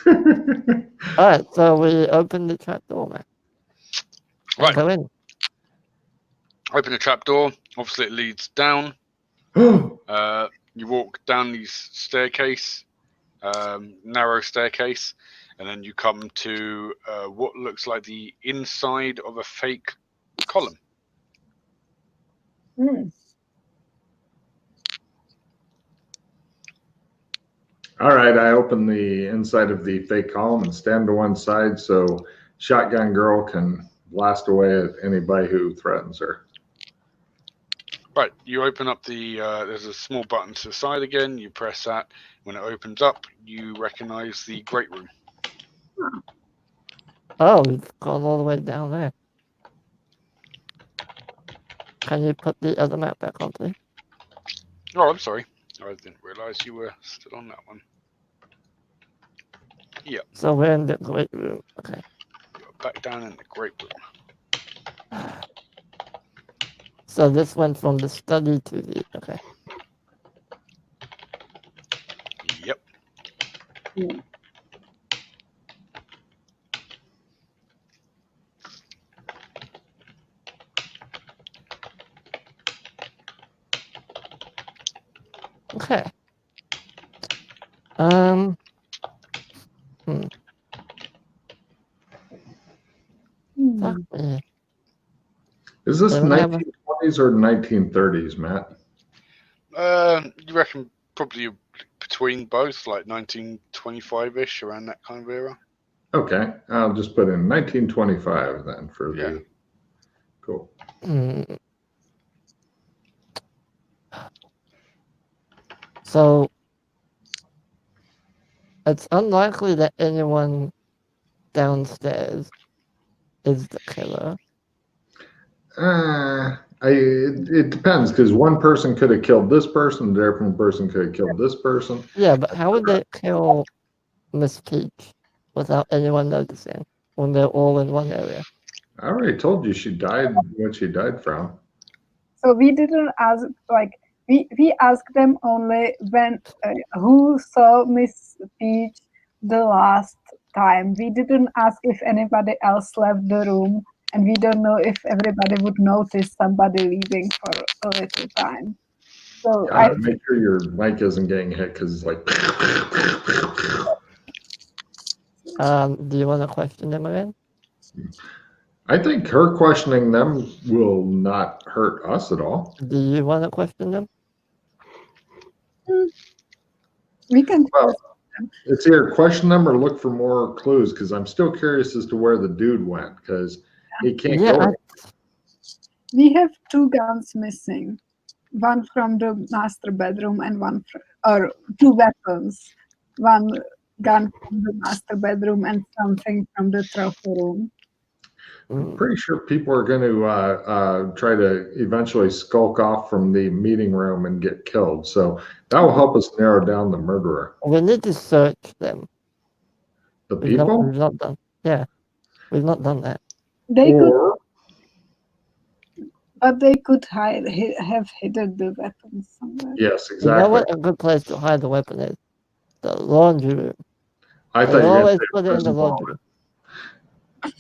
Alright, so we open the trap door, man. Right. Go in. Open the trap door. Obviously, it leads down. You walk down these staircase, narrow staircase, and then you come to what looks like the inside of a fake column. All right, I open the inside of the fake column and stand to one side so Shotgun Girl can blast away at anybody who threatens her. Right, you open up the, there's a small button to the side again, you press that. When it opens up, you recognize the Great Room. Oh, we've gone all the way down there. Can you put the other map back on, please? Oh, I'm sorry. I didn't realize you were still on that one. Yep. So we're in the Great Room. Okay. You're back down in the Great Room. So this went from the study to the... Okay. Yep. Okay. Fuck me. Is this They would have a- 1920s or 1930s, Matt? You reckon probably between both, like 1925-ish, around that kind of era? Okay, I'll just put in 1925 then for Yeah. the... Cool. So it's unlikely that anyone downstairs is the killer. It depends, because one person could have killed this person, a different person could have killed this person. Yeah, but how would they kill Miss Peach without anyone noticing when they're all in one area? I already told you she died what she died from. So we didn't ask, like, we asked them only when who saw Miss Peach the last time. We didn't ask if anybody else left the room, and we don't know if everybody would notice somebody leaving for a little time. So Make sure your mic isn't getting hit because it's like... Do you want to question them again? I think her questioning them will not hurt us at all. Do you want to question them? we can. Well, it's either question them or look for more clues, because I'm still curious as to where the dude went, because he can't go. We have 2 guns missing. One from the master bedroom and or 2 weapons. One gun from the master bedroom and something from the trophy room. I'm pretty sure people are going to try to eventually skulk off from the meeting room and get killed. So that will help us narrow down the murderer. We need to search them. The people? We've not done. Yeah, we've not done that. They could, but they could have hidden the weapons somewhere. Yes, exactly. You know what a good place to hide the weapon is? The laundry room. I thought you you always put it in the laundry room.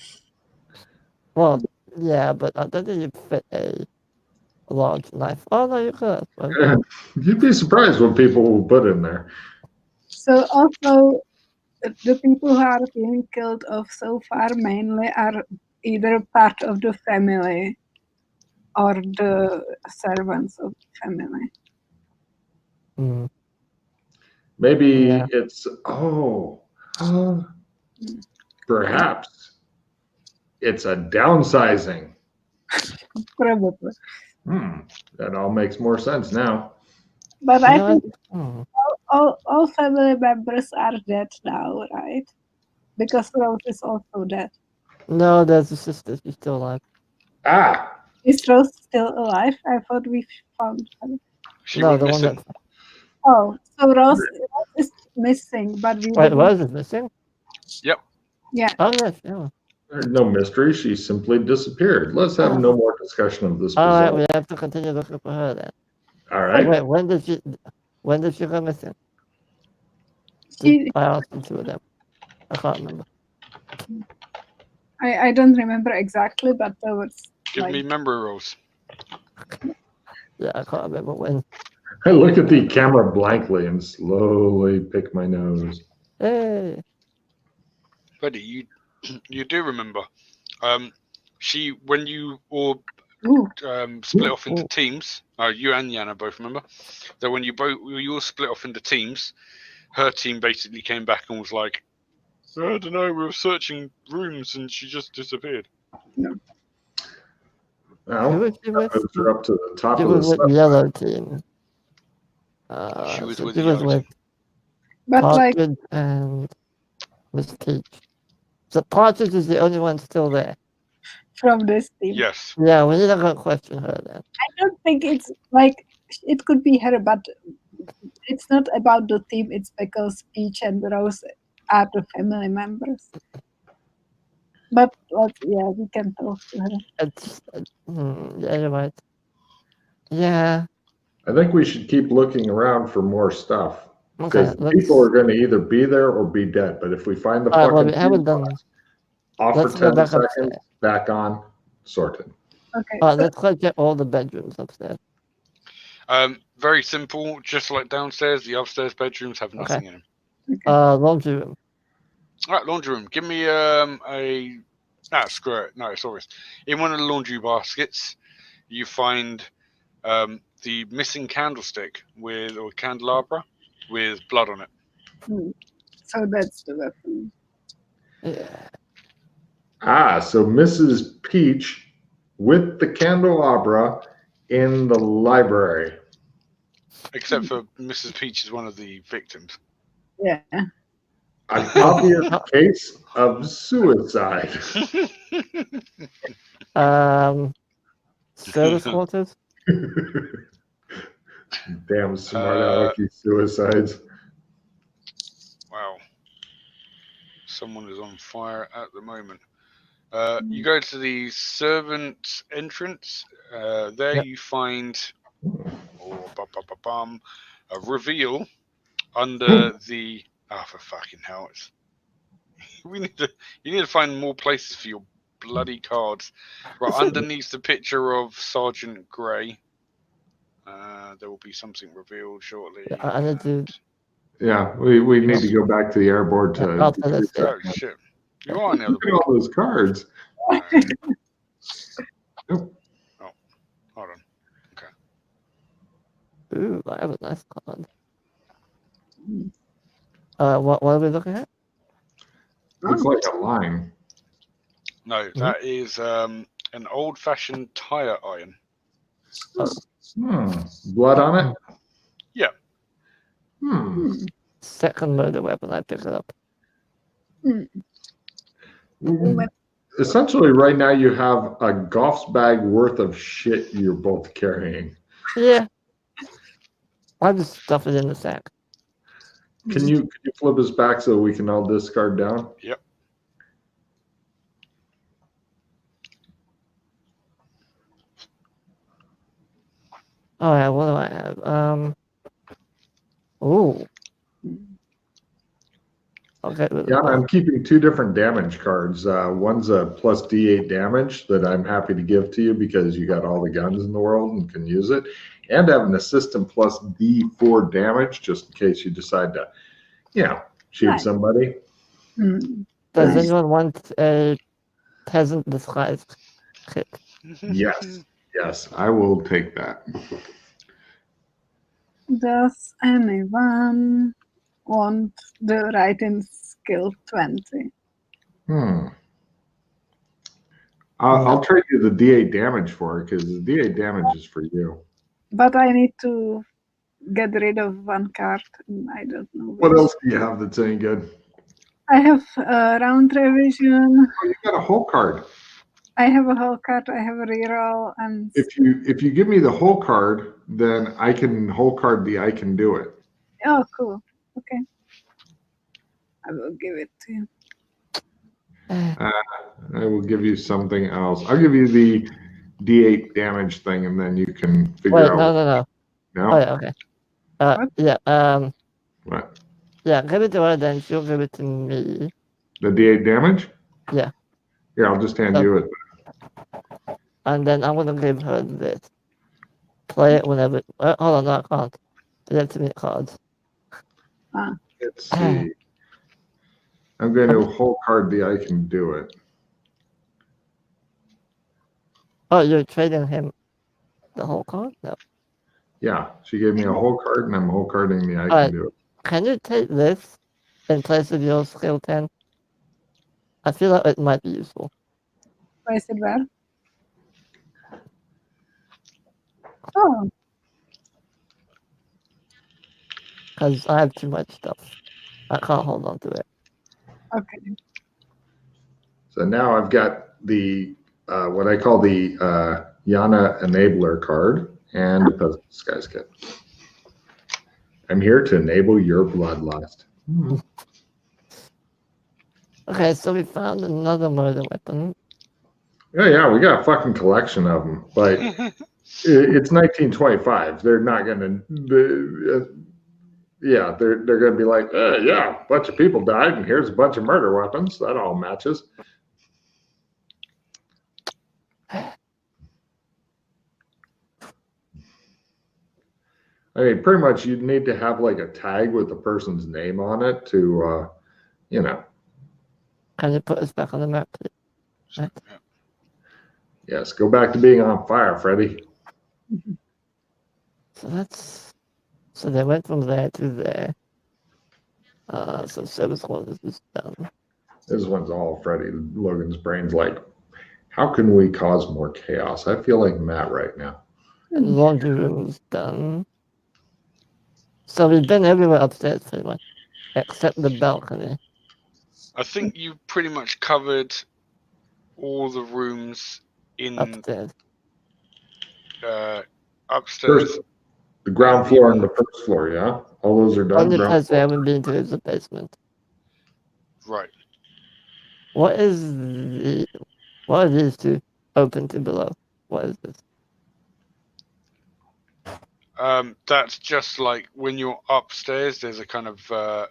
Well, yeah, but I don't think you'd fit a large knife. Oh, no, you could. You'd be surprised what people will put in there. So also, the people who are being killed off so far mainly are either part of the family or the servants of the family. Maybe it's, perhaps it's a downsizing. Probably. That all makes more sense now. But I think all family members are dead now, right? Because Rose is also dead. No, there's a sister. She's still alive. Is Rose still alive? I thought we found her. No, the one that... Oh, so Rose is missing, but we... Wait, Rose is missing? Yep. Yeah. Oh, yes, yeah. There's no mystery. She simply disappeared. Let's have no more discussion of this. All right, we have to continue looking for her then. All right. Wait, when did she go missing? I asked the 2 of them. I can't remember. I don't remember exactly, but there was Give like me memory rolls. Yeah, I can't remember when. I look at the camera blankly and slowly pick my nose. Hey. Buddy, you do remember. When you all ooh, split off into Ooh. teams, you and Yana both remember, that when you all split off into teams, her team basically came back and was like, I don't know, we were searching rooms and she just disappeared. Well, Who was she with? moves her up to the top She of the was with step. the yellow team. She was So with she the was yellow with team. but like Partridge and Miss Peach. So Partridge is the only one still there. from this team. Yes. Yeah, we need to go question her then. I don't think it's like it could be her, but it's not about the team. It's because Peach and Rose are the family members. But yeah, we can talk to her. It's yeah, you're right. Yeah. I think we should keep looking around for more stuff. Okay. Because people are going to either be there or be dead. But if we find the All right, well, fucking we haven't fuse done. box, off Let's for go 10 back seconds, upstairs. back on, sorted. Okay. All right, let's go get all the bedrooms upstairs. Very simple. Just like downstairs, the upstairs bedrooms have nothing in them. Laundry room. All right, laundry room. Give me screw it. No, sorry. In one of the laundry baskets, you find the missing candlestick or candelabra with blood on it. So that's the weapon. Yeah. So Mrs. Peach with the candelabra in the library. Except for Mrs. Peach is one of the victims. Yeah. An obvious case of suicide. Service quarters. Damn smart alecky suicides. Wow. Someone is on fire at the moment. You go to the servant entrance. There you find a reveal under the. Oh, for fucking hell! You need to find more places for your bloody cards. Right underneath the picture of Sergeant Grey. There will be something revealed shortly. Yeah, I need to. Yeah, we need to go back to the airboard to. Oh shit! You are on the other Look at all those cards. Oh, hold on. Okay. Ooh, I have a nice card. What are we looking at? Looks like a line. No, that is an old-fashioned tire iron. Blood on it? Yeah. Second murder weapon. I pick it up. Essentially, right now you have a golf's bag worth of shit you're both carrying. Yeah. I'll just stuff it in the sack. Can you flip us back so we can all discard down? Yep. Oh yeah, what do I have? Ooh. Okay. Yeah, I'm keeping two different damage cards. One's a plus D8 damage that I'm happy to give to you because you got all the guns in the world and can use it. And have an assistant plus D4 damage just in case you decide to, shoot somebody. Does anyone want a peasant disguise kit? Yes, I will take that. Does anyone want the writing skill 20? I'll trade you the D8 damage for it because the D8 damage is for you. But I need to get rid of one card. I don't know. What else do you have that's any good? I have round revision. Oh, you got a whole card. I have a whole card. I have a reroll, and if you give me the whole card, then I can whole card the I can do it. Oh, cool. Okay, I will give it to you. I will give you something else. I'll give you the D8 damage thing, and then you can figure out. No. No. Oh yeah, okay. What? Yeah. What? Yeah, give it to her, then she'll give it to me. The D8 damage? Yeah. Here, I'll just hand Oh. you it. And then I'm going to give her this. Play it whenever. Hold on, no, I can't. You have too many cards. Let's see. I'm going to whole card the I can do it. Oh, you're trading him the whole card? No. Yeah, she gave me a whole card, and I'm whole carding the I Alright. can do it. Can you take this in place of your skill 10? I feel like it might be useful. Where is it where? Oh, Because I have too much stuff. I can't hold on to it. okay. So now I've got the what I call the Yana Enabler card and the Peasant Disguise Kit. I'm here to enable your bloodlust. Okay, so we found another murder weapon. Yeah, we got a fucking collection of them, but it's 1925. They're not gonna. Yeah, they're gonna be like, yeah, a bunch of people died, and here's a bunch of murder weapons. That all matches. I mean, pretty much you'd need to have like a tag with the person's name on it to, you know. Can you put us back on the map, please? Right. Yes, go back to being on fire, Freddy. So they went from there to there. So service orders is done. This one's all Freddy. Logan's brain's like, how can we cause more chaos? I feel like Matt right now. And laundry room is done. So we've been everywhere upstairs pretty much, except the balcony. I think you pretty much covered all the rooms in Upstairs. upstairs. First, the ground floor and the first floor, yeah? All those are done. Only ground place we floor. haven't been to is the basement. Right. What are these two open to below? What is this? That's just like when you're upstairs. There's a kind of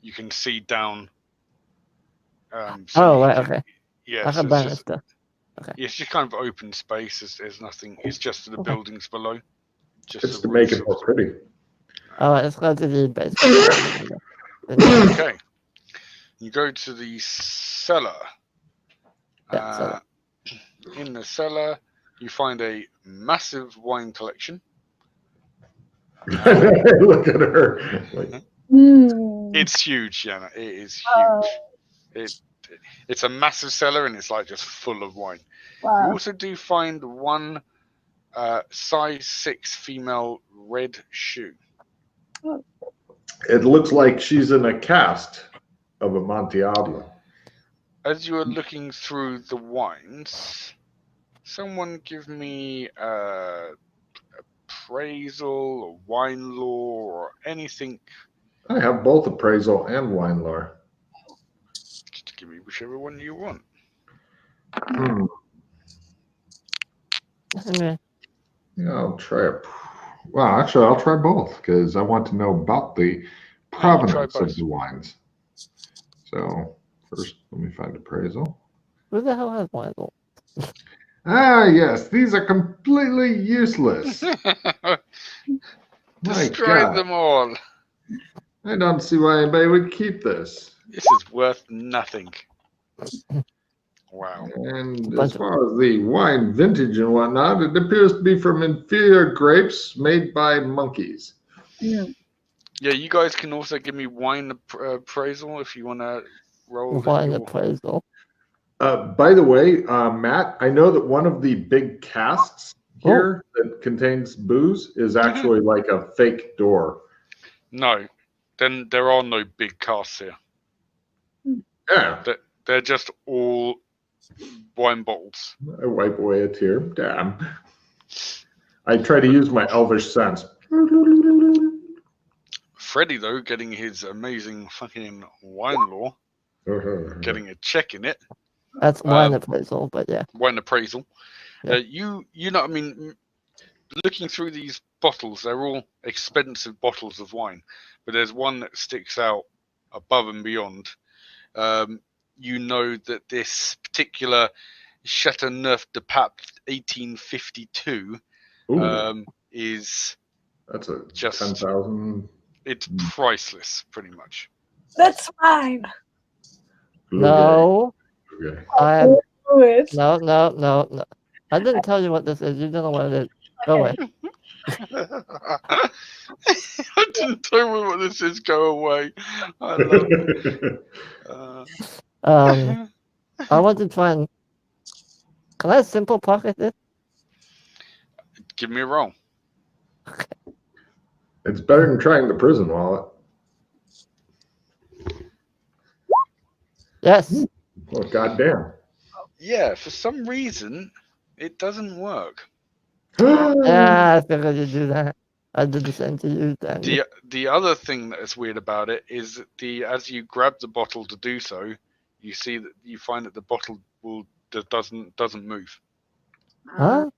you can see down. Oh, right, okay. Yeah, Like so a it's banister. Okay. it's just kind of open space. There's nothing. It's just the buildings below. Just It's the to make it roofs. more pretty. All right, let's go to the basement. Okay. You go to the cellar. Yeah, cellar. In the cellar, you find a massive wine collection. Look at her. Like, It's huge, Yana. It is Oh. huge. It's a massive cellar, and it's like just full of wine. You Wow. also do find one size 6 female red shoe. it looks like she's in a cast of a Montiablo. As you are looking through the wines, someone give me appraisal or wine lore or anything. I have both appraisal and wine lore. Just give me whichever one you want. Yeah. Yeah, I'll try it. Well, actually, I'll try both because I want to know about the provenance of the wines. So first, let me find appraisal. Who the hell has wine lore? Ah, yes, these are completely useless. Destroy them all. I don't see why anybody would keep this. This is worth nothing. Wow. And as far as the wine vintage and whatnot, it appears to be from inferior grapes made by monkeys. Yeah, you guys can also give me wine appraisal if you want to roll. Wine appraisal. By the way, Matt, I know that one of the big casks here that contains booze is actually like a fake door. No, then there are no big casks here. Yeah. They're just all wine bottles. I wipe away a tear. Damn. I try to use my elvish sense. Freddy, though, getting his amazing fucking wine lore, getting a check in it. That's wine appraisal, but yeah. Wine appraisal. Yeah. You know what I mean? Looking through these bottles, they're all expensive bottles of wine, but there's one that sticks out above and beyond. you know that this particular Chateauneuf-du-Pape 1852 Ooh, is that's a just 10,000. it's priceless, pretty much. That's mine. No, Okay. I Do it. no. I didn't tell you what this is. You don't know what it is. Go away. I didn't tell me what this is. Go away. I love it. I want to try and. Can I simple pocket this? Give me a roll. It's better than trying the prison wallet. Yes. Oh, goddamn. Yeah, for some reason, it doesn't work. Yeah, I figured you'd do that. I did the same to you, Danny. The other thing that is weird about it is that as you grab the bottle to do so, you find that the bottle doesn't move. Huh?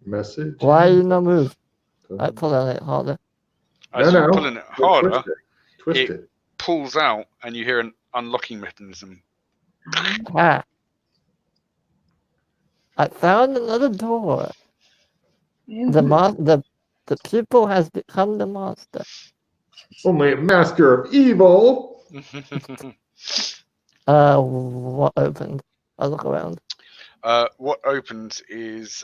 Message. Why you not move? I pull on it harder. As you're pulling it harder, Twist it it. pulls out, and you hear an unlocking mechanism. Ah. I found another door. The pupil has become the monster. Only a master of evil. What opened? I'll look around. What opens is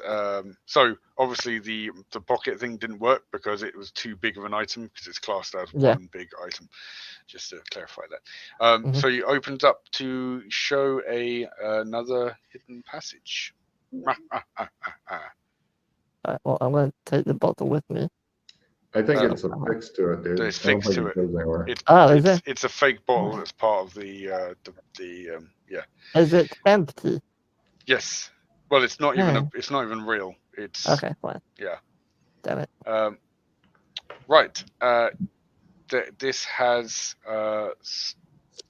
so obviously the pocket thing didn't work because it was too big of an item because it's classed as one big item. Just to clarify that. So it opens up to show another hidden passage. Well, I'm going to take the bottle with me. I think it's affixed to it, dude. There's fixed to it. It's a fake bottle that's part of the yeah. Is it empty? Yes. Well, it's not even it's not even real. It's okay, fine. Yeah. Damn it. Right. This has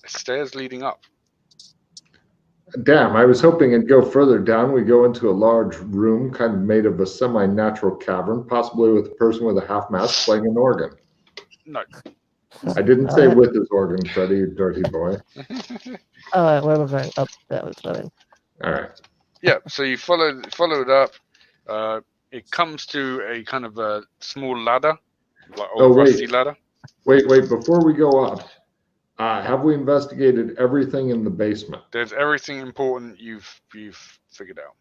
stairs leading up. Damn, I was hoping it'd go further down. We go into a large room kind of made of a semi-natural cavern, possibly with a person with a half mask playing an organ. No. I didn't say with his organ, Freddie, you dirty boy. All right, where we're going up there. All right. Yeah, so you follow it up. It comes to a kind of a small ladder, like old rusty ladder. Wait, before we go up, have we investigated everything in the basement? There's everything important you've figured out.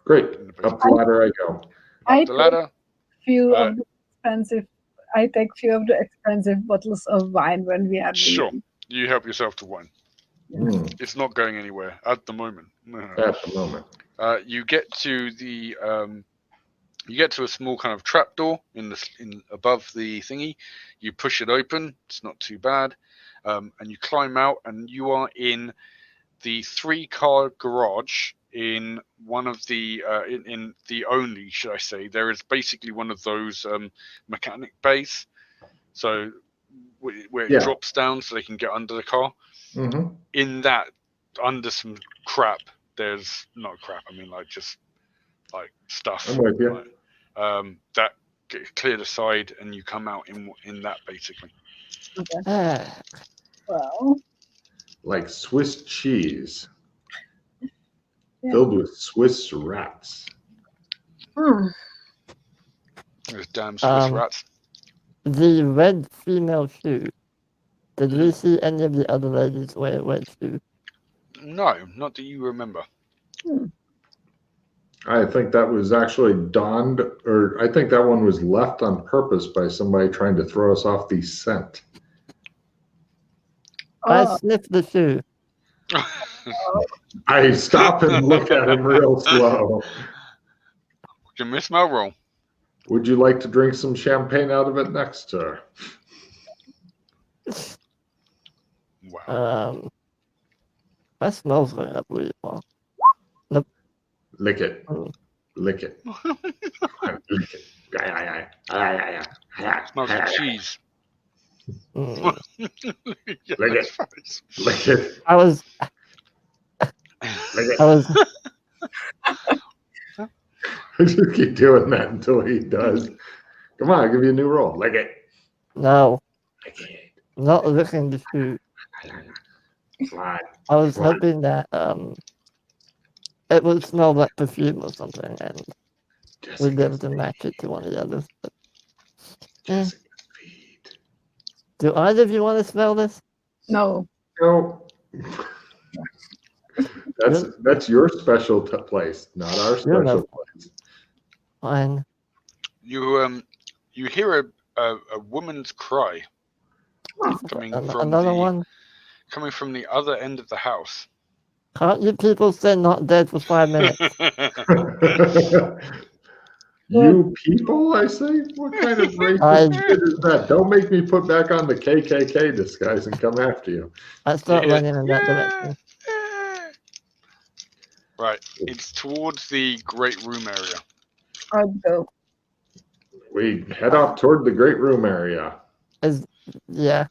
Great. Up the ladder I go. Up the ladder. I take few of the expensive bottles of wine when we are Sure. leaving. You help yourself to wine. It's not going anywhere at the moment. At the moment. You get to a small kind of trapdoor in above the thingy. You push it open. It's not too bad. And you climb out, and you are in the 3-car garage in one of the in the only, should I say, there is basically one of those mechanic bays, so where it drops down so they can get under the car. In that, under some crap, there's not crap. I mean, like just like stuff. I'm with you. That gets cleared aside, and you come out in that basically. Okay. Well, like Swiss cheese, filled with Swiss rats. Those damn Swiss rats. The red female shoe. Did we see any of the other ladies wear red shoe? No, not that you remember. I think that was actually donned, or I think that one was left on purpose by somebody trying to throw us off the scent. I sniffed the shoe. I stop and look at him real slow. Can miss my roll. Would you like to drink some champagne out of it next to her? Wow. That smells like that really well. Nope. Lick it. Lick it. Lick it. Smells like cheese. Lick it. Lick it. I was. I just keep doing that until he does. Come on, I'll give you a new roll. Lick it. No. Lick it. Not licking the shoe. Fine. I was Fine. hoping that it would smell like perfume or something, and we'd be able to match it to one of the others. But, Jessica's feet. do either of you want to smell this? No. No. That's your special place, not our You're special no- place. Fine. You hear a woman's cry coming from Another one? the other end of the house. Can't you people stay not dead for 5 minutes? You people, I say? What kind of racist shit is that? Don't make me put back on the KKK disguise and come after you. I start running in that direction. Right, it's towards the great room area. I'd go. We head off toward the great room area. Yeah.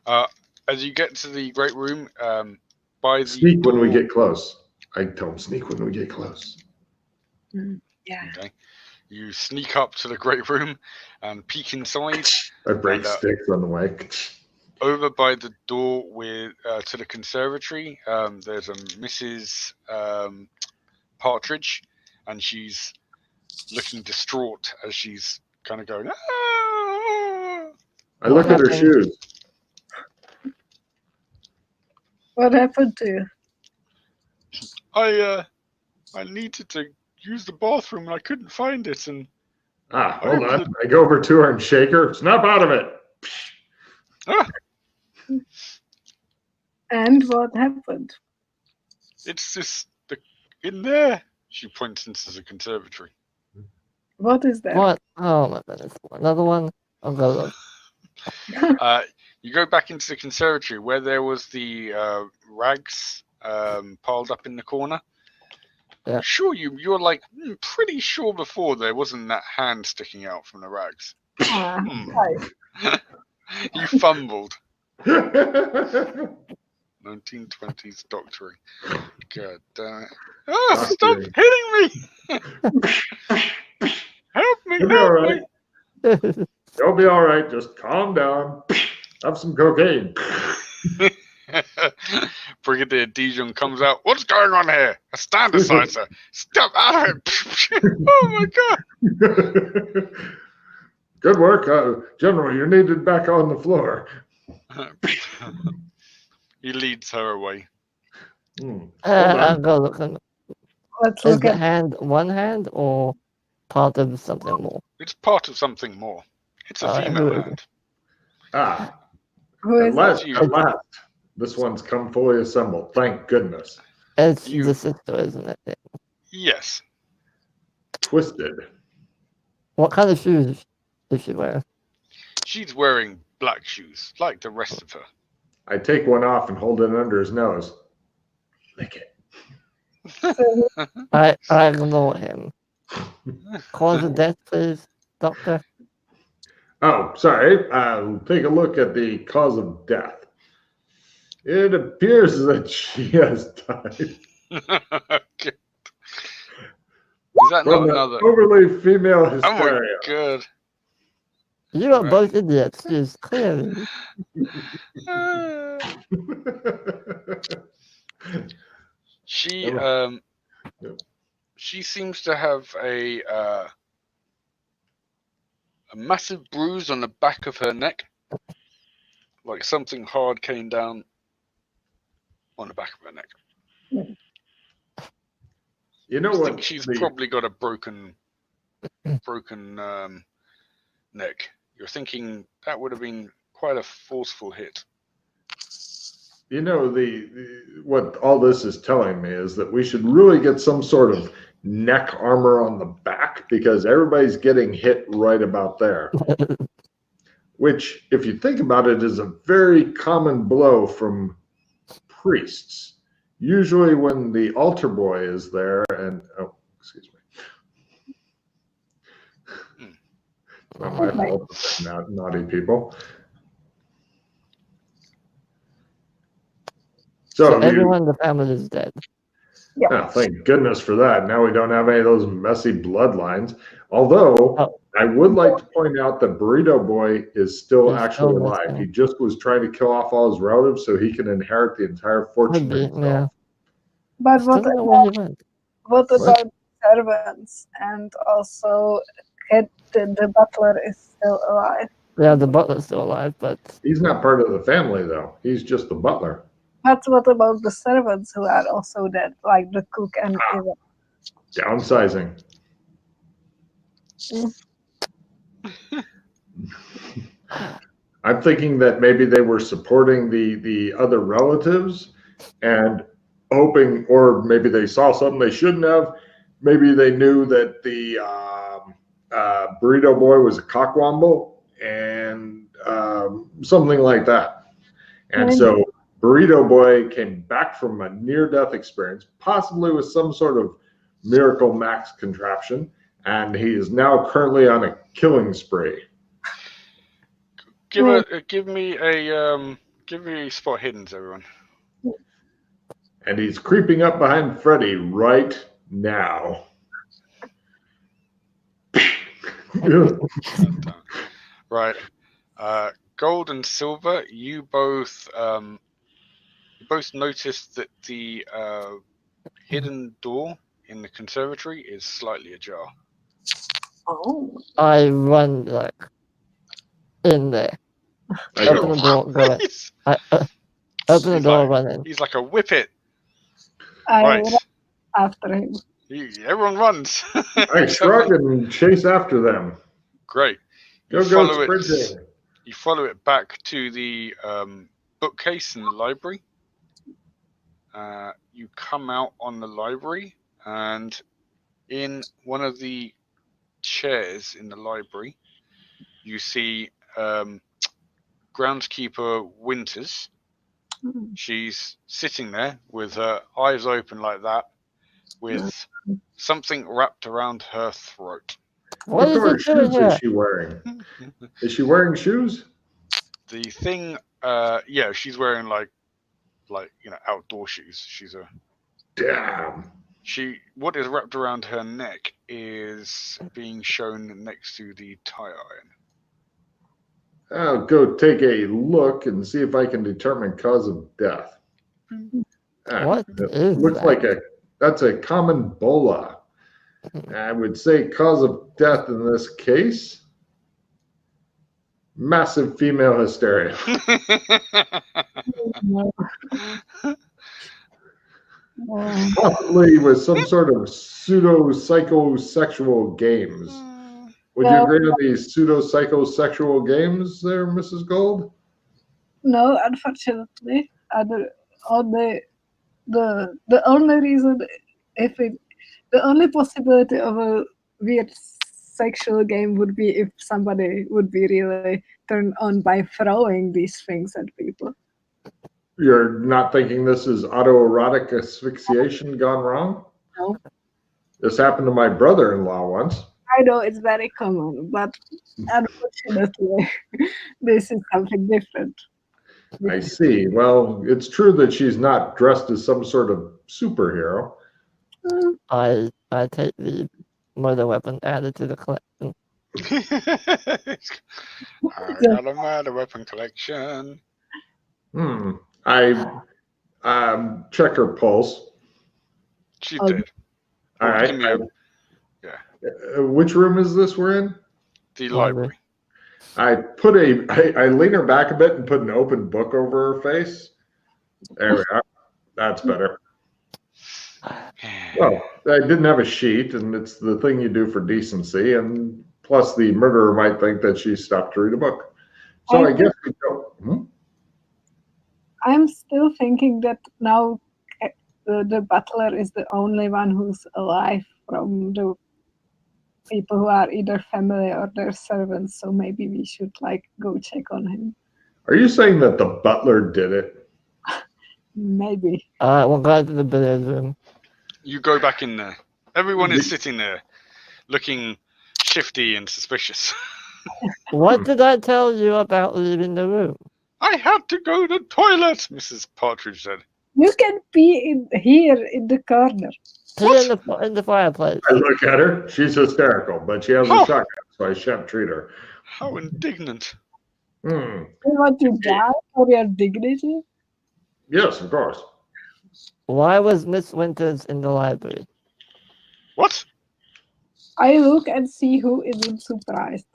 As you get to the great room, by the Sneak door, when we get close. I don't sneak when we get close. Yeah. Okay, you sneak up to the great room and peek inside. I break And, sticks on the way. Over by the door with to the conservatory, there's a Mrs. Partridge, and she's looking distraught as she's kind of going. "Ah!" I look at her shoes. What happened to you? I needed to use the bathroom and I couldn't find it, and Hold on. I go over to her and shake her. Snap out of it. And what happened? it's just in there. She points into the conservatory. What is that? What? Oh my goodness. Another one? I'll go look. You go back into the conservatory where there was the rags piled up in the corner. Yeah. Sure, you're like pretty sure before there wasn't that hand sticking out from the rags. Hi. You fumbled. 1920s doctoring. God damn it. Oh, stop hitting me! Help me, You'll be all right. You'll be all right. Just calm down. Have some cocaine. Brigadier Dijon comes out. What's going on here? A stand aside, sir. Step out of it. Oh my god. Good work. General, you're needed back on the floor. He leads her away. I'll go look. Let's Is look the at hand one hand or part of something more? It's part of something more. It's a female hand. who At is last, it? at last. This one's come fully assembled. Thank goodness. It's the sister, isn't it? Yes. Twisted. What kind of shoes does she wear? She's wearing black shoes, like the rest of her. I take one off and hold it under his nose. Lick it. I ignore him. Cause of death, please, doctor. Oh, sorry. Take a look at the cause of death. It appears that she has died. Okay. Is that not another? Overly female Oh hysteria. my god. You are both idiots, just clearly. She seems to have a massive bruise on the back of her neck, like something hard came down on the back of her neck. You know I what? think she's probably got a broken neck. You're thinking that would have been quite a forceful hit. You know, what all this is telling me is that we should really get some sort of neck armor on the back, because everybody's getting hit right about there. Which, if you think about it, is a very common blow from priests. Usually when the altar boy is there and... Oh, excuse me. Not my fault, naughty people. So everyone in the family is dead. Yeah. Oh, thank goodness for that. Now we don't have any of those messy bloodlines. Although I would like to point out that Burrito Boy is still He's actually still alive. missing. He just was trying to kill off all his relatives so he can inherit the entire fortune Could be, himself. yeah. But Still don't know where he went. what about servants? And also, the butler is still alive. Yeah, the butler's still alive, but He's not part of the family, though. He's just the butler. But what about the servants who are also dead, like the cook and Eva? Downsizing. I'm thinking that maybe they were supporting the other relatives and hoping, or maybe they saw something they shouldn't have. Maybe they knew that the Burrito Boy was a cockwomble and something like that. And so Burrito Boy came back from a near-death experience, possibly with some sort of miracle max contraption, and he is now currently on a killing spree. Give me spot hiddens, everyone. And he's creeping up behind Freddy right now. Right. Gold and silver, you both noticed that the hidden door in the conservatory is slightly ajar. Oh. I run like in there. Open the door, go in. Open the door, run in. He's like a whippet. I Right. run after him. Everyone runs. I shrug and chase after them. Great. Go sprinting. You follow it back to the bookcase in the library. You come out on the library, and in one of the chairs in the library, you see groundskeeper Winters. She's sitting there with her eyes open like that, with something wrapped around her throat. What sort of is it doing shoes here? is she wearing? Is she wearing shoes? The thing, yeah, she's wearing like outdoor shoes. Damn. What is wrapped around her neck is being shown next to the tie iron. I'll go take a look and see if I can determine cause of death. What is looks that? like that's a common bola. I would say cause of death in this case, massive female hysteria. Probably with some sort of pseudo-psychosexual games. Would you agree on these pseudo-psychosexual games there, Mrs. Gold? No, unfortunately. The only reason, the only possibility of a weird sexual game would be if somebody would be really turned on by throwing these things at people. You're not thinking this is autoerotic asphyxiation gone wrong? No. This happened to my brother-in-law once. I know it's very common, but unfortunately, this is something different. I see. Well, it's true that she's not dressed as some sort of superhero. I take the murder weapon added to the collection. I got a murder weapon collection. I check her pulse. She's dead. All right. Give me Which room is this we're in? the library. I lean her back a bit and put an open book over her face. There we are. That's better. Well, I didn't have a sheet, and it's the thing you do for decency, and plus the murderer might think that she stopped to read a book. So I guess we go. I'm still thinking that now the butler is the only one who's alive from the people who are either family or their servants, so maybe we should go check on him. Are you saying that the butler did it? Maybe. We'll go to the billiard room. You go back in there. Everyone is sitting there, looking shifty and suspicious. What did I tell you about leaving the room? I had to go to the toilet, Mrs. Partridge said. You can be here in the corner. Pee in the fireplace. I look at her. She's hysterical, but she has a Oh. shotgun, so I shan't treat her. How indignant. Hmm. You want to die for your dignity? Yes, of course. Why was Miss Winters in the library? What? I look and see who isn't surprised.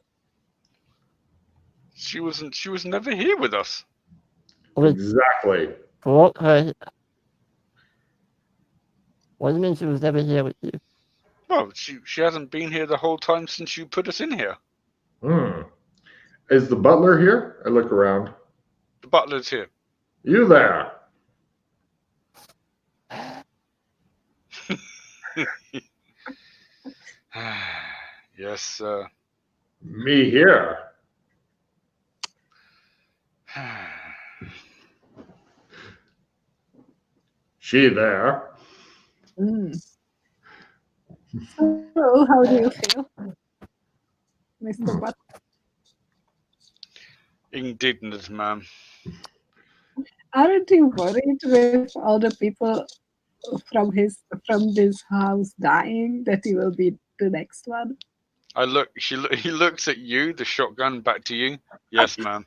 She was never here with us. Exactly. Brought her. What do you mean she was never here with you? Well, she hasn't been here the whole time since you put us in here. Hmm. Is the butler here? I look around. The butler's here. You there? Yes, sir. Me here. She there. So, how do you feel, Mr. Butt? Indignant, ma'am. Aren't you worried with all the people from this house dying that he will be the next one? He looks at you, the shotgun back to you. Yes, ma'am.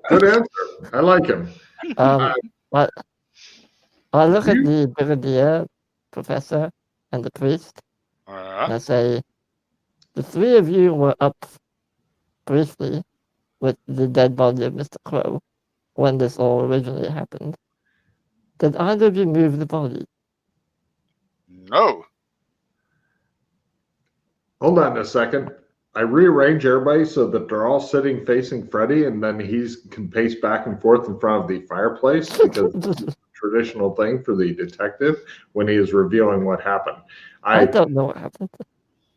Good answer. I like him. But I look at the brigadier, professor, and the priest, and I say, the three of you were up briefly with the dead body of Mr. Crow when this all originally happened. Did either of you move the body? No. Hold on a second. I rearrange everybody so that they're all sitting facing Freddy, and then he can pace back and forth in front of the fireplace because it's a traditional thing for the detective when he is revealing what happened. I don't know what happened.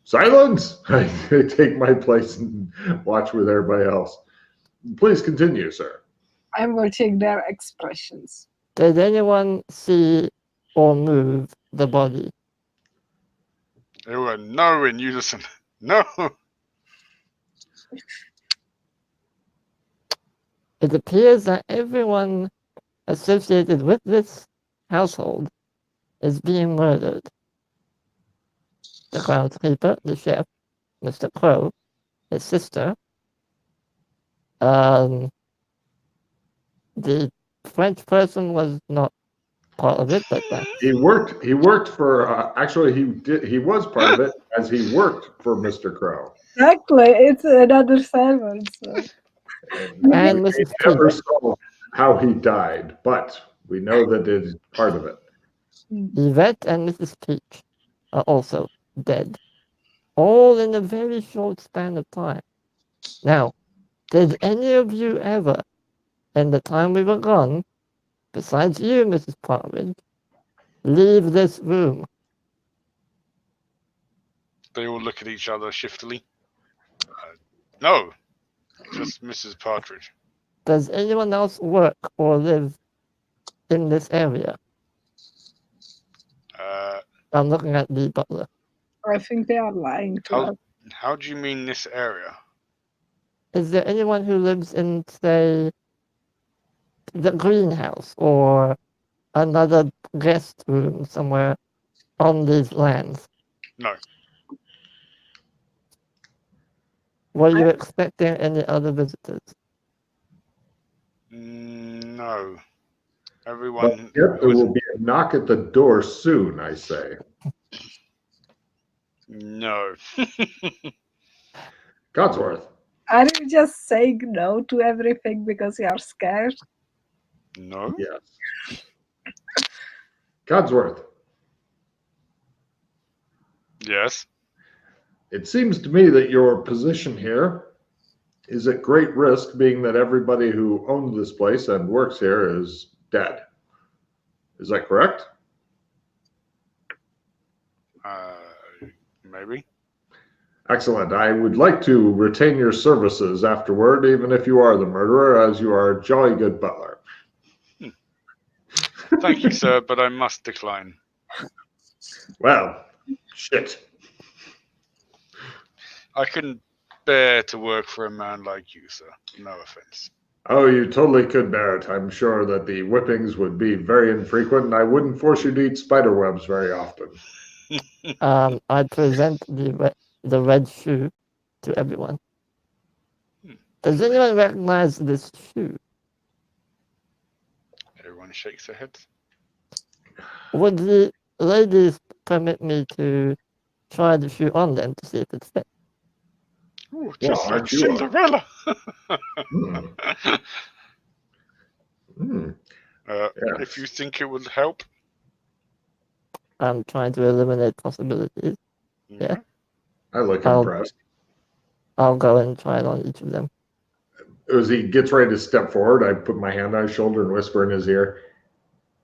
Silence! I take my place and watch with everybody else. Please continue, sir. I'm watching their expressions. Did anyone see or move the body? There were no in unison. No. It appears that everyone associated with this household is being murdered. The groundskeeper, the chef, Mr. Crow, his sister, the French person was not part of it, but He worked for. Actually, he did. He was part of it as he worked for Mr. Crow. Exactly, it's another servant. So. And We Mrs. never Peach. saw how he died, but we know that it is part of it. Yvette and Mrs. Peach are also dead, all in a very short span of time. Now, did any of you ever, in the time we were gone, besides you, Mrs. Partridge, leave this room? They all look at each other shiftily. No, just Mrs. Partridge. Does anyone else work or live in this area? I'm looking at the butler. I think they are lying to us. How do you mean this area? Is there anyone who lives in, say, the greenhouse or another guest room somewhere on these lands? No. Were you expecting any other visitors? No. Everyone. But yet there will be a knock at the door soon, I say. No. Codsworth. Are you just saying no to everything because you are scared? No. Yes. Codsworth. Yes. It seems to me that your position here is at great risk, being that everybody who owns this place and works here is dead. Is that correct? Maybe. Excellent. I would like to retain your services afterward, even if you are the murderer, as you are a jolly good butler. Thank you, sir, but I must decline. Well, shit. I couldn't bear to work for a man like you, sir. No offense. Oh, you totally could bear it. I'm sure that the whippings would be very infrequent, and I wouldn't force you to eat spider webs very often. I present the red shoe to everyone. Does anyone recognize this shoe? Everyone shakes their heads. Would the ladies permit me to try the shoe on them to see if it's fit? Oh, just like Cinderella. If you think it would help. I'm trying to eliminate possibilities. Yeah. I look impressed. I'll go and try it on each of them. As he gets ready to step forward, I put my hand on his shoulder and whisper in his ear,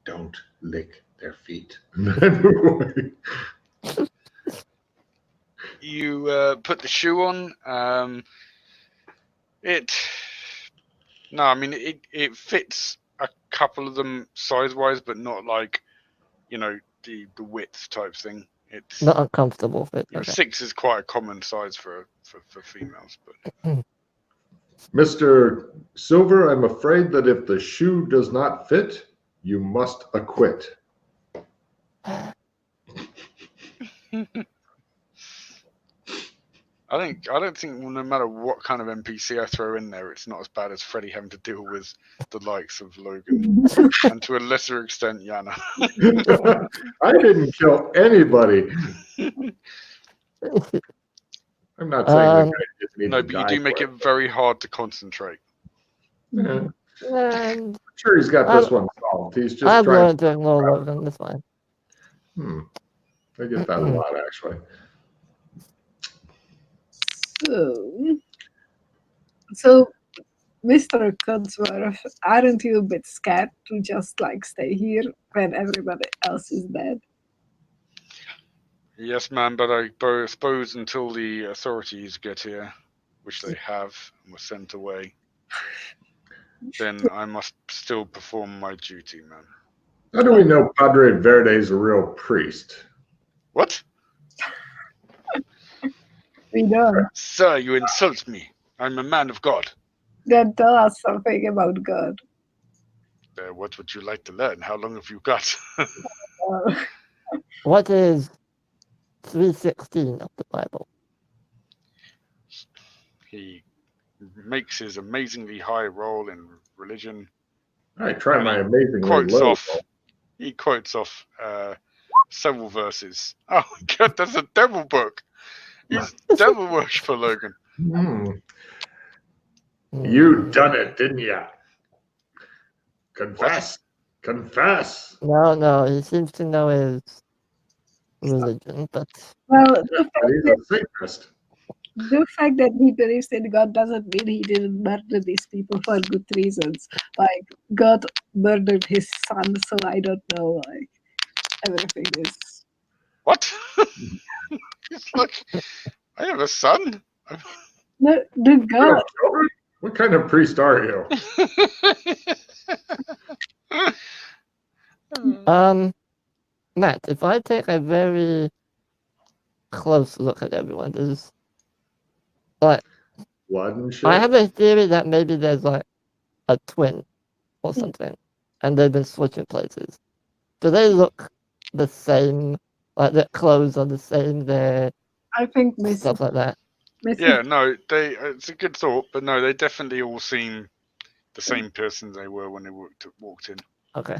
"Don't lick their feet." You put the shoe on. It fits a couple of them size-wise, but not like, the width type thing. It's not uncomfortable fit. Okay. 6 is quite a common size for females, but. Mr. Silver, I'm afraid that if the shoe does not fit, you must acquit. I don't think no matter what kind of NPC I throw in there, it's not as bad as Freddy having to deal with the likes of Logan and to a lesser extent Yana. I didn't kill anybody. I'm not saying the guy just needs no, to but you do make it very hard to concentrate. Yeah. I'm sure he's got this one solved. He's just I'm trying going to ignore Logan. That's fine. I get that a lot, actually. So, Mr. Codsworth, aren't you a bit scared to just stay here when everybody else is dead? Yes, ma'am, but I suppose until the authorities get here, which they have and were sent away, then I must still perform my duty, ma'am. How do we know Padre Verde is a real priest? What? We don't. Sir, you insult me. I'm a man of God. Then tell us something about God. What would you like to learn? How long have you got? What is 3:16 of the Bible? He makes his amazingly high roll in religion. I try my amazingly low roll. He quotes off several verses. Oh my God, that's a devil book. He's devil worshiper, Logan. You done it, didn't you? Confess. What? Confess. No, he seems to know his religion, but he's a Satanist. The fact that he believes in God doesn't mean he didn't murder these people for good reasons. God murdered his son, so I don't know. Everything is. What? Look, I have a son. No, the God. What kind of priest are you? Matt, if I take a very close look at everyone, there's I have a theory that maybe there's a twin or something, and they've been switching places. Do they look the same? Like their clothes are the same? I think stuff like that. Yeah, no, it's a good thought, but no, they definitely all seem the same person they were when they walked in. Okay.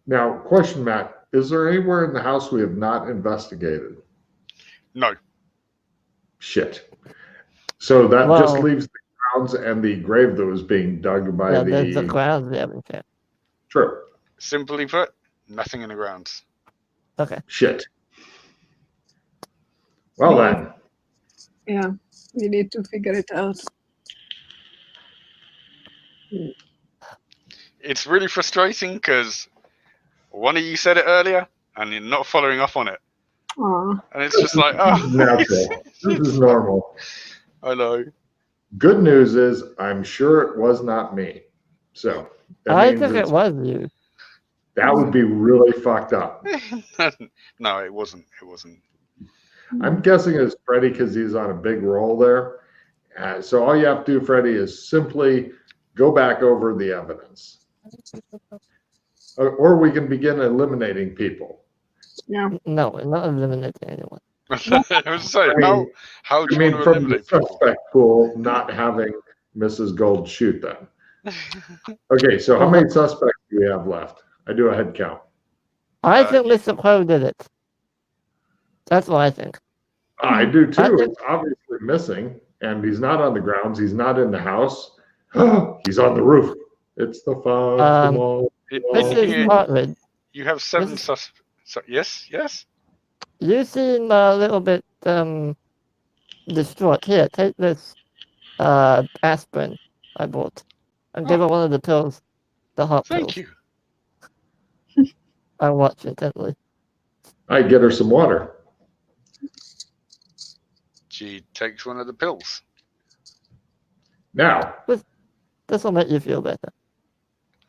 Now, question, Matt, is there anywhere in the house we have not investigated? No. Shit. So that just leaves the grounds and the grave that was being dug by the grounds we haven't checked. True. Simply put, nothing in the grounds. Okay. Shit. Well then. Yeah, we need to figure it out. It's really frustrating because one of you said it earlier and you're not following up on it. Aww. And it's just like, natural. This is normal. I know. Good news is I'm sure it was not me. So I think it was you. That would be really fucked up. No, it wasn't. It wasn't. I'm guessing it's Freddy because he's on a big roll there. So all you have to do, Freddy, is simply go back over the evidence. Or we can begin eliminating people. Yeah. No, we're not eliminating anyone. I was saying, how do you want to from eliminate the people? suspect pool, not having Mrs. Gold shoot them. Okay, so how many suspects do we have left? I do a head count. I think Mr. Crow did it. That's what I think. I do too. He's obviously missing, and he's not on the grounds. He's not in the house. He's on the roof. It's the fog. Mrs. Hartwood. You have 7 suspects. Yes. You seem a little bit distraught. Here, take this aspirin I bought, and give her one of the pills, the hot pills. Thank you. I watch intently. I get her some water. She takes one of the pills. Now, this will make you feel better.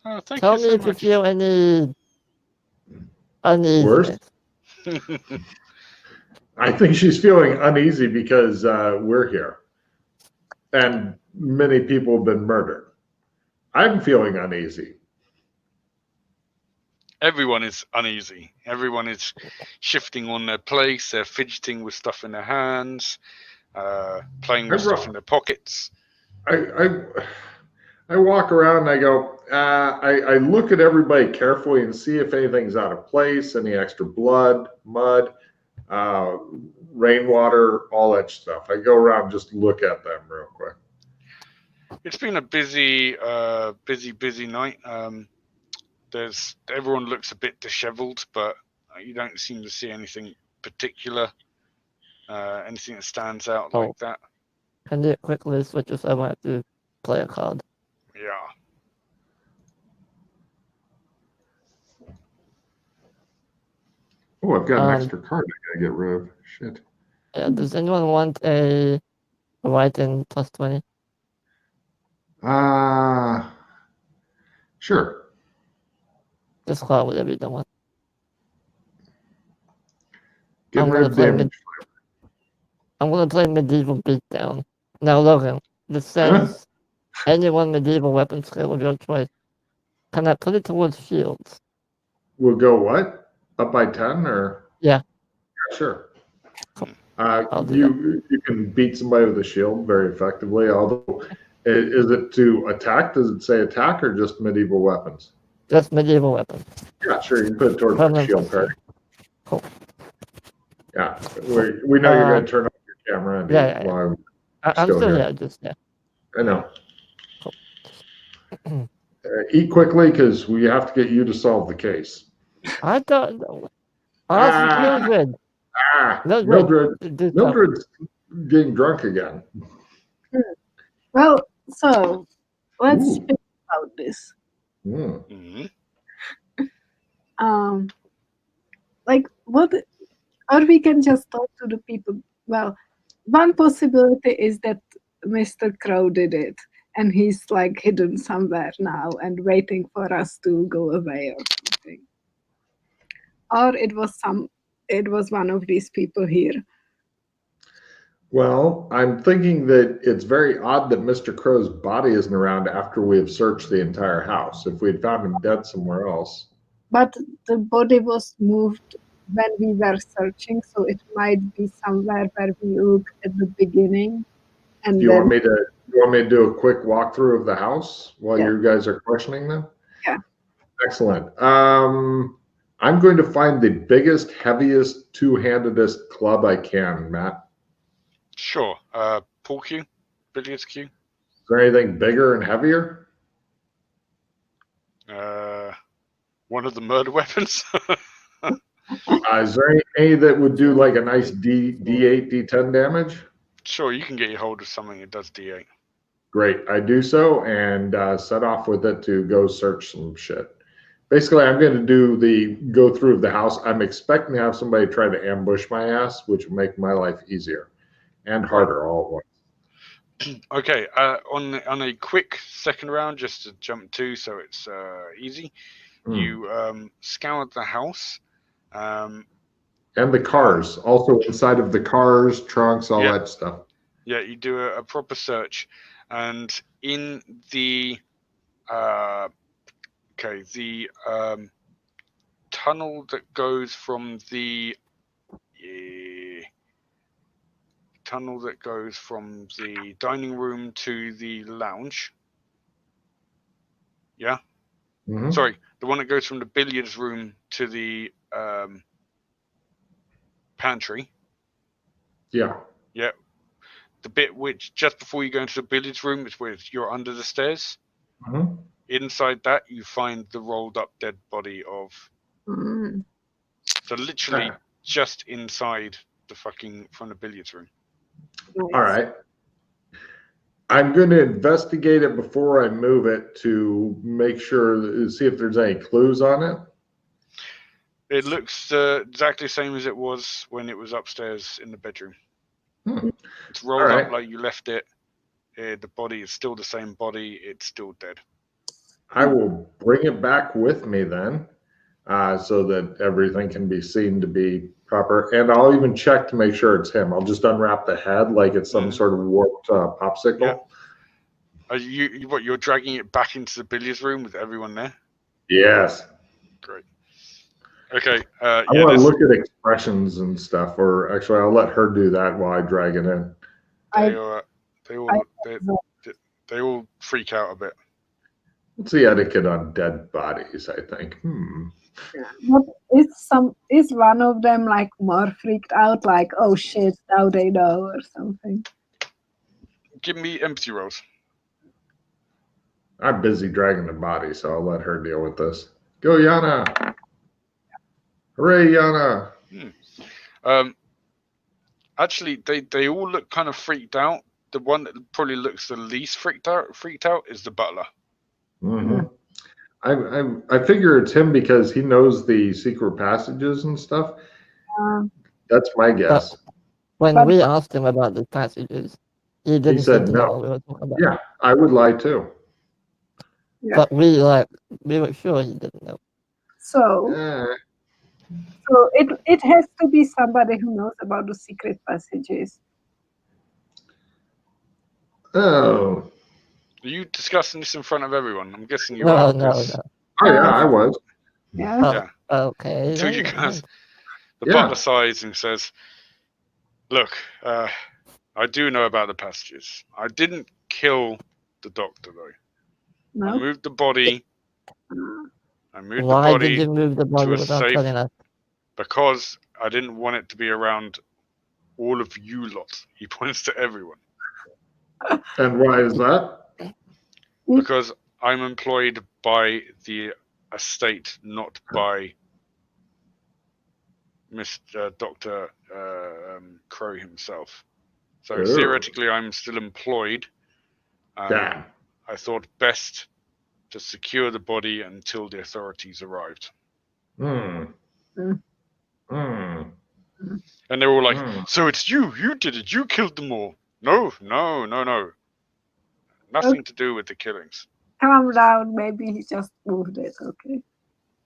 Oh, Tell me if you feel any uneasiness. I think she's feeling uneasy because we're here, and many people have been murdered. I'm feeling uneasy. Everyone is uneasy. Everyone is shifting on their place. They're fidgeting with stuff in their hands, playing with stuff in their pockets. I walk around and I go, I look at everybody carefully and see if anything's out of place, any extra blood, mud, rainwater, all that stuff. I go around and just look at them real quick. It's been a busy night. Everyone looks a bit disheveled, but you don't seem to see anything particular, anything that stands out like that. Can you quickly switch us? I want to play a card. Yeah. Oh, I've got an extra card I gotta get rid of. Shit. Yeah, does anyone want a write-in plus 20? Sure. Just call whatever you don't want. Get rid of damage. I'm going to play Medieval Beatdown. Now, Logan, this says anyone medieval weapon skill of your choice. Can I put it towards shields? We'll go what? Up by 10 or? Yeah. Sure. Cool. You can beat somebody with a shield very effectively. Although, is it to attack? Does it say attack or just medieval weapons? Just medieval weapons. Yeah, sure. You can put it towards the shield parry. Cool. Yeah, we know you're going to turn off your camera. And yeah. I'm still here. I know. Cool. Eat quickly because we have to get you to solve the case. I don't know. Mildred. Mildred's getting drunk again. Well, so let's speak about this. Mm-hmm. Like what, or we can just talk to the people. Well, one possibility is that Mr. Crow did it, and he's like hidden somewhere now and waiting for us to go away or something. Or it was one of these people here. Well, I'm thinking that it's very odd that Mr. Crow's body isn't around after we have searched the entire house. If we'd found him dead somewhere else. But the body was moved when we were searching, so it might be somewhere where we looked at the beginning. And do you want me to do a quick walkthrough of the house while you guys are questioning them? Yeah. Excellent. I'm going to find the biggest, heaviest, two-handedest club I can, Matt. Sure. Pool cue? Billiards cue? Is there anything bigger and heavier? One of the murder weapons. Is there any that would do like a nice D8, D10 damage? Sure, you can get your hold of something that does D8. Great. I do so and set off with it to go search some shit. Basically, I'm going to do the go through of the house. I'm expecting to have somebody try to ambush my ass, which will make my life easier and harder all at once. Okay, on a quick second round, just to jump to, so it's easy. You scoured the house. And the cars, also inside of the cars, trunks, all that stuff. Yeah, you do a proper search, and in the tunnel that goes from the dining room to the lounge. Yeah. Mm-hmm. Sorry, the one that goes from the billiards room to the pantry. Yeah. Yeah. The bit which just before you go into the billiards room is where you're under the stairs. Mm-hmm. Inside that, you find the rolled up dead body of. So literally just inside from the billiards room. All right. I'm going to investigate it before I move it to make sure, see if there's any clues on it. It looks exactly the same as it was when it was upstairs in the bedroom. It's rolled up like you left it. The body is still the same body. It's still dead. I will bring it back with me then, so that everything can be seen to be proper. And I'll even check to make sure it's him. I'll just unwrap the head like it's some sort of warped popsicle. Yeah. Are you're dragging it back into the billiards room with everyone there? Yes. Great. Okay. I want to look at expressions and stuff, or actually, I'll let her do that while I drag it in. They all freak out a bit. What's the etiquette on dead bodies? I think. But is one of them like more freaked out, like, oh shit, now they know, or something? Give me empathy rolls. I'm busy dragging the body, so I'll let her deal with this. Go, Yana! Hooray, Yana! Actually, they all look kind of freaked out. The one that probably looks the least freaked out is the butler. Mm-hmm. I figure it's him because he knows the secret passages and stuff. That's my guess. When we asked him about the passages, he didn't said seem to know what we were talking about. Yeah, I would lie too. Yeah. But we were sure he didn't know. So it has to be somebody who knows about the secret passages. Oh. Are you discussing this in front of everyone? I'm guessing you are. No. Oh yeah, I was. Yeah. Okay. So you guys, the butler sighs and says, "Look, I do know about the passages. I didn't kill the doctor though. No? I moved the body. Why did you move the body without telling us? Because I didn't want it to be around all of you lot." He points to everyone. And why is that? Because I'm employed by the estate, not by Mr. Dr. Crow himself. So theoretically, I'm still employed. Damn. I thought best to secure the body until the authorities arrived. And they're all like, "So it's you did it, you killed them all." No. Nothing to do with the killings. Calm down, maybe he just moved it, okay.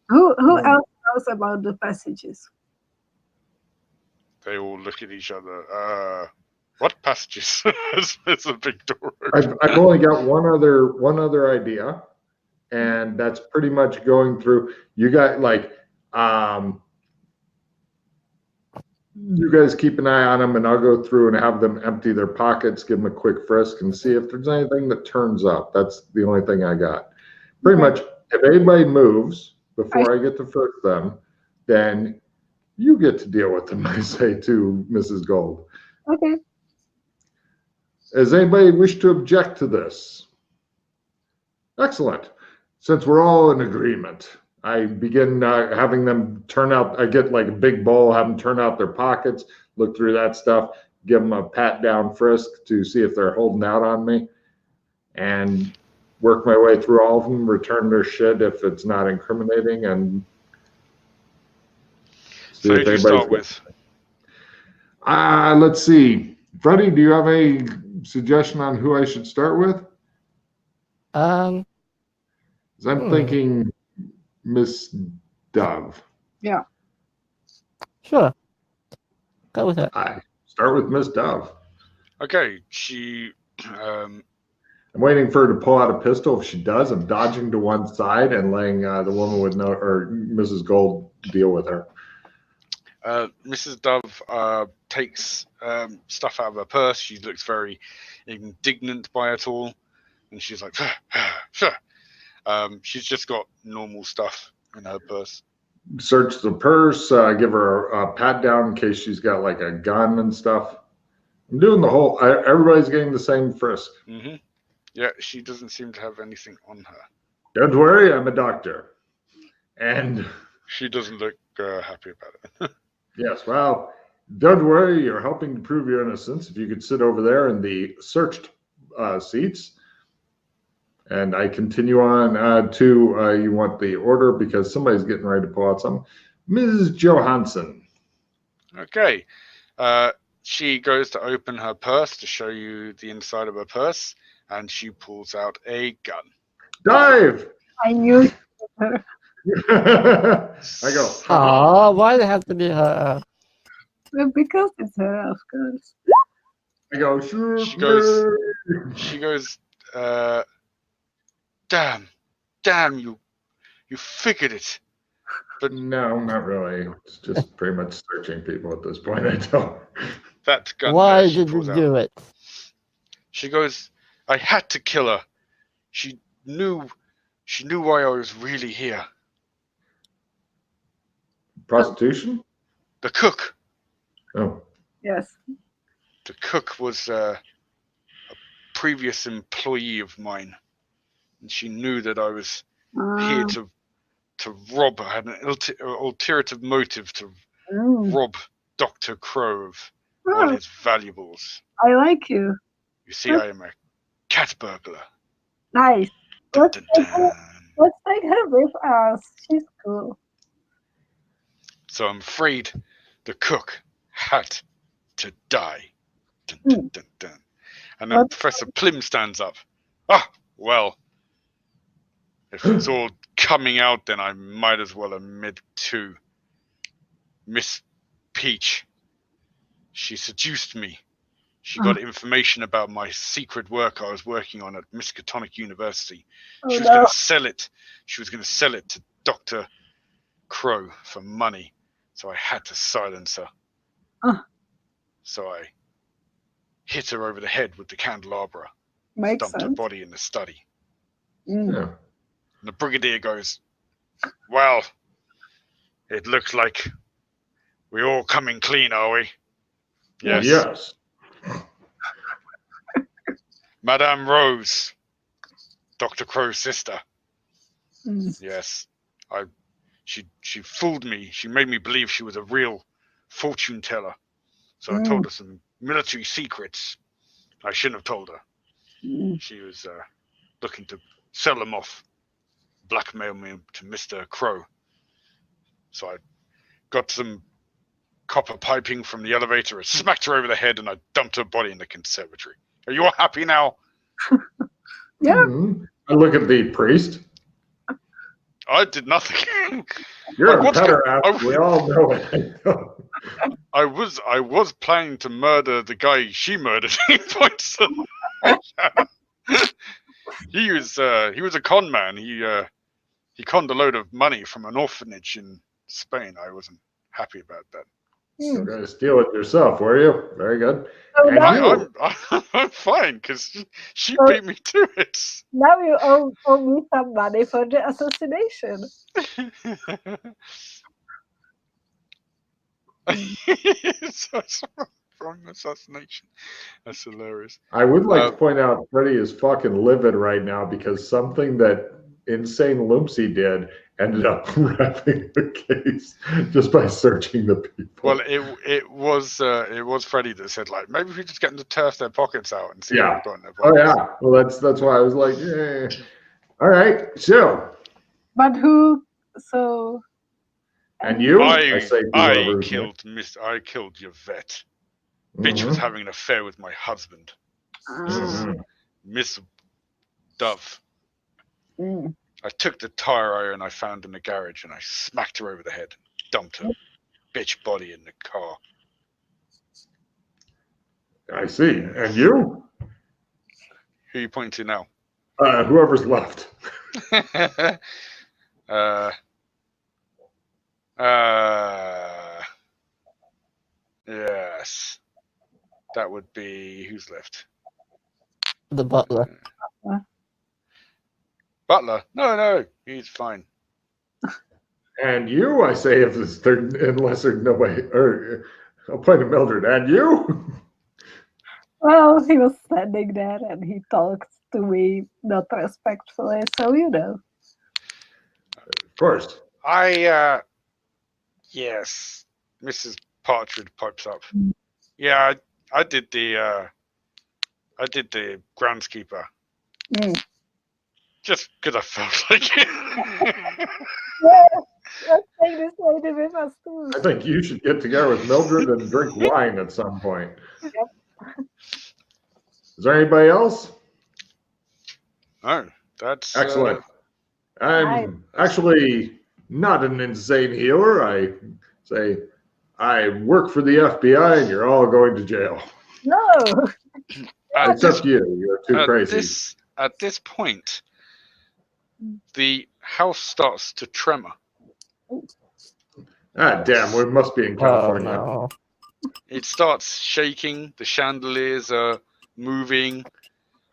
Who else knows about the passages? They all look at each other. What passages? There's a big door. I've only got one other idea, and that's pretty much going through. You got you guys keep an eye on them, and I'll go through and have them empty their pockets, give them a quick frisk, and see if there's anything that turns up. That's the only thing I got. Pretty much, if anybody moves before I get to frisk them, then you get to deal with them, I say to Mrs. Gold. Okay. Does anybody wish to object to this? Excellent. Since we're all in agreement, I begin having them turn out. I get like a big bowl, have them turn out their pockets, look through that stuff, give them a pat down frisk to see if they're holding out on me, and work my way through all of them, return their shit if it's not incriminating, and see so who do you start with? Let's see. Freddie, do you have a suggestion on who I should start with? I'm thinking Miss Dove. Yeah. Sure. Go with it. I start with Miss Dove. Okay, she. I'm waiting for her to pull out a pistol. If she does, I'm dodging to one side and letting the woman with no, or Mrs. Gold, deal with her. Mrs. Dove takes stuff out of her purse. She looks very indignant by it all, and she's like, she's just got normal stuff in her purse. Search the purse, give her a pat down in case she's got like a gun and stuff. I'm doing the whole, everybody's getting the same frisk. Mm-hmm. Yeah, she doesn't seem to have anything on her. Don't worry, I'm a doctor. And she doesn't look happy about it. Yes, well, don't worry, you're helping to prove your innocence. If you could sit over there in the searched seats. And I continue on to, you want the order because somebody's getting ready to pull out some. Mrs. Johansson. Okay. She goes to open her purse to show you the inside of her purse, and she pulls out a gun. Dive! I knew her. I go, oh, why does it have to be her? Well, because it's her, of course. I go, sure. She goes, damn, you figured it. But no, not really. It's just pretty much searching people at this point. I don't. That gun. Why did you do it? She goes, I had to kill her. She knew why I was really here. Prostitution? The cook. Oh. Yes. The cook was a previous employee of mine, and she knew that I was here to rob. I had an ulterior motive to rob Dr. Crow of all his valuables. I like you. You see, I am a cat burglar. Nice. Dun, Let's dun, dun. take her with us. She's cool. So I'm afraid the cook had to die. Dun, dun, dun, dun. And then Professor Plim stands up. Ah, well, if it's all coming out, then I might as well admit to Miss Peach. She seduced me. She got information about my secret work I was working on at Miskatonic University. She was going to sell it. She was going to sell it to Dr. Crow for money. So I had to silence her. So I hit her over the head with the candelabra. Dumped her body in the study. Yeah. And the brigadier goes, well, it looks like we're all coming clean, are we? Yes. Yes. Madame Rose, Dr. Crow's sister. Yes. She fooled me. She made me believe she was a real fortune teller. So I told her some military secrets I shouldn't have told her. She was looking to sell them off, blackmail me to Mr. Crow. So I got some copper piping from the elevator, I smacked her over the head, and I dumped her body in the conservatory. Are you all happy now? Yeah. Mm-hmm. I look at the priest. I did nothing. You're a pederast. We all know it. I was planning to murder the guy she murdered. He points to he was a con man. He conned a load of money from an orphanage in Spain. I wasn't happy about that. You're going to steal it yourself, were you? Very good. I'm fine because she beat me to it. Now you owe me some money for the assassination. From assassination. That's hilarious. I would like to point out Freddie is fucking livid right now because something that Insane Lumpsy did ended up wrapping the case just by searching the people. Well, it was Freddie that said, like, maybe if we just get them to turf their pockets out and see what they've got in their pockets. Oh yeah. Well, that's why I was like, yeah. All right, so. But who? So. And you? I killed your vet. Bitch was having an affair with my husband, Miss Dove. I took the tire iron I found in the garage and I smacked her over the head, dumped her bitch body in the car. I see. And you? Who are you pointing to now? Whoever's left. Yes. That would be who's left? The butler. Butler? No, he's fine. And you, I say, unless there's nobody, or appointed Mildred. And you? Well, he was standing there and he talked to me not respectfully, so you know. Of course. Yes. Mrs. Partridge pipes up. Yeah, I did the groundskeeper. Just because I felt like it. Let's take this lady with us too. I think you should get together with Mildred and drink wine at some point. Yep. Is there anybody else? No, that's excellent. I'm actually not an insane healer. I say I work for the FBI and you're all going to jail. No. Except you. You're too crazy. At this point, the house starts to tremor. Ah, damn. We must be in California. Oh, no. It starts shaking. The chandeliers are moving.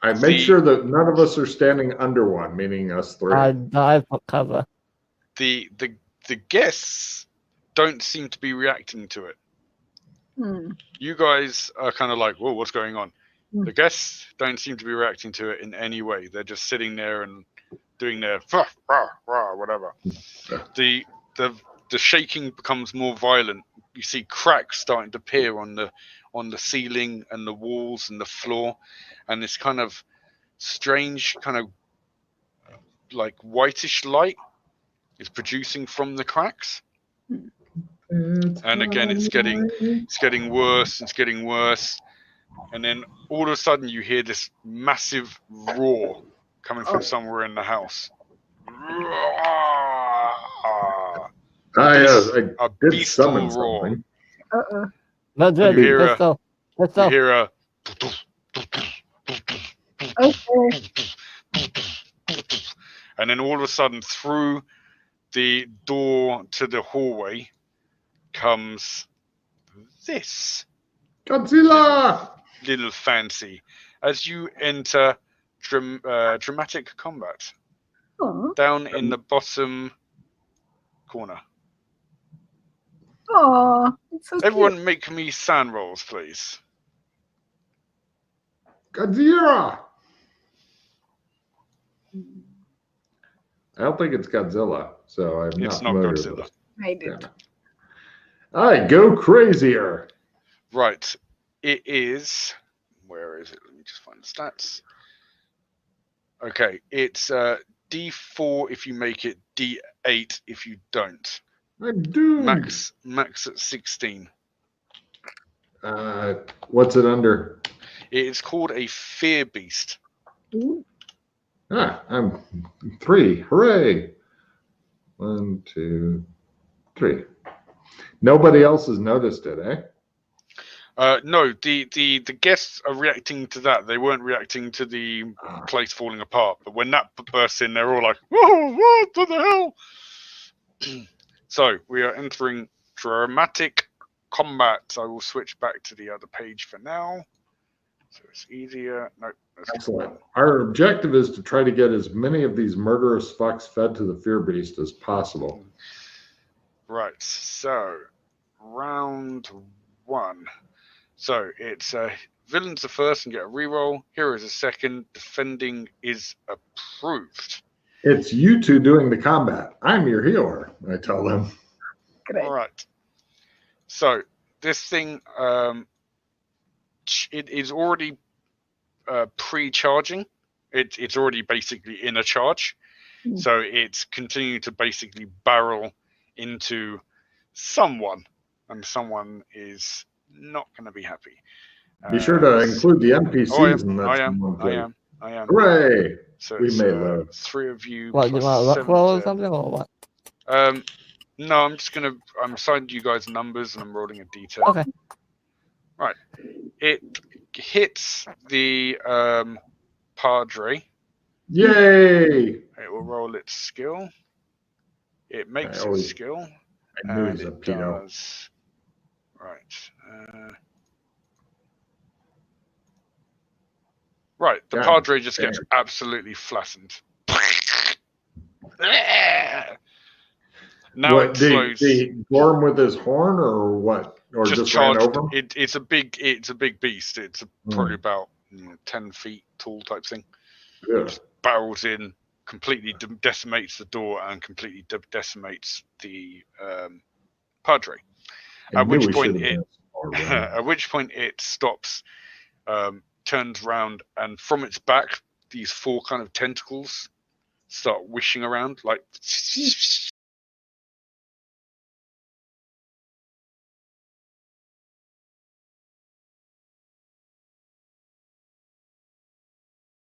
I make sure that none of us are standing under one, meaning us three. I dive for cover. The guests don't seem to be reacting to it. You guys are kind of like, whoa, what's going on? The guests don't seem to be reacting to it in any way. They're just sitting there and doing their whatever. The shaking becomes more violent. You see cracks starting to appear on the ceiling and the walls and the floor, and this kind of strange kind of like whitish light is producing from the cracks. And again, it's getting worse. It's getting worse. And then all of a sudden, you hear this massive roar coming from somewhere in the house. A bestial roar. Mildred, You hear pistol. You hear a. And then all of a sudden, through the door to the hallway comes this. Godzilla! Little fancy. As you enter dramatic combat. Down in the bottom corner. Oh, it's so Everyone cute. make me sand rolls, please. Godzilla! I don't think it's Godzilla, so I'm It's not not familiar Godzilla. with it. I did. I go crazier. Right. It is. Where is it? Let me just find the stats. Okay. It's D4 if you make it, D8 if you don't. I'm doomed. Max at 16. What's it under? It's called a fear beast. I'm 3. Hooray! 1, 2, 3. Nobody else has noticed it, eh? No, the guests are reacting to that. They weren't reacting to the place falling apart. But when that bursts in, they're all like, "Whoa, what the hell?" So we are entering dramatic combat. I will switch back to the other page for now, so it's easier. No, excellent. Our objective is to try to get as many of these murderous fucks fed to the fear beast as possible. Right. So round 1. So it's villain's the first and get a reroll. Hero is the second. Defending is approved. It's you two doing the combat. I'm your healer, I tell them. Great. All right. So this thing, it is already pre-charging. It's already basically in a charge. So it's continuing to basically barrel into someone, and someone is not going to be happy. Be sure to include the NPCs in that. I am. Hooray! So we may live. 3 of you. What, you want a luck roll or something, or what? No, I'm assigning you guys numbers and I'm rolling a d10. Okay. Right. It hits the Padre. Yay! It will roll its skill. It makes I its skill. knew And he's a it pedo. does. Right. Right. The God Padre just damn. gets absolutely flattened. Now What, it slows. did he gore him with his horn or what? Or just ran charged. over him? It's a big beast. It's probably about 10 feet tall type thing. Yeah. Just barrels in, completely decimates the door and completely decimates the Padre. At which point it stops, turns round, and from its back, these 4 kind of tentacles start wishing around, like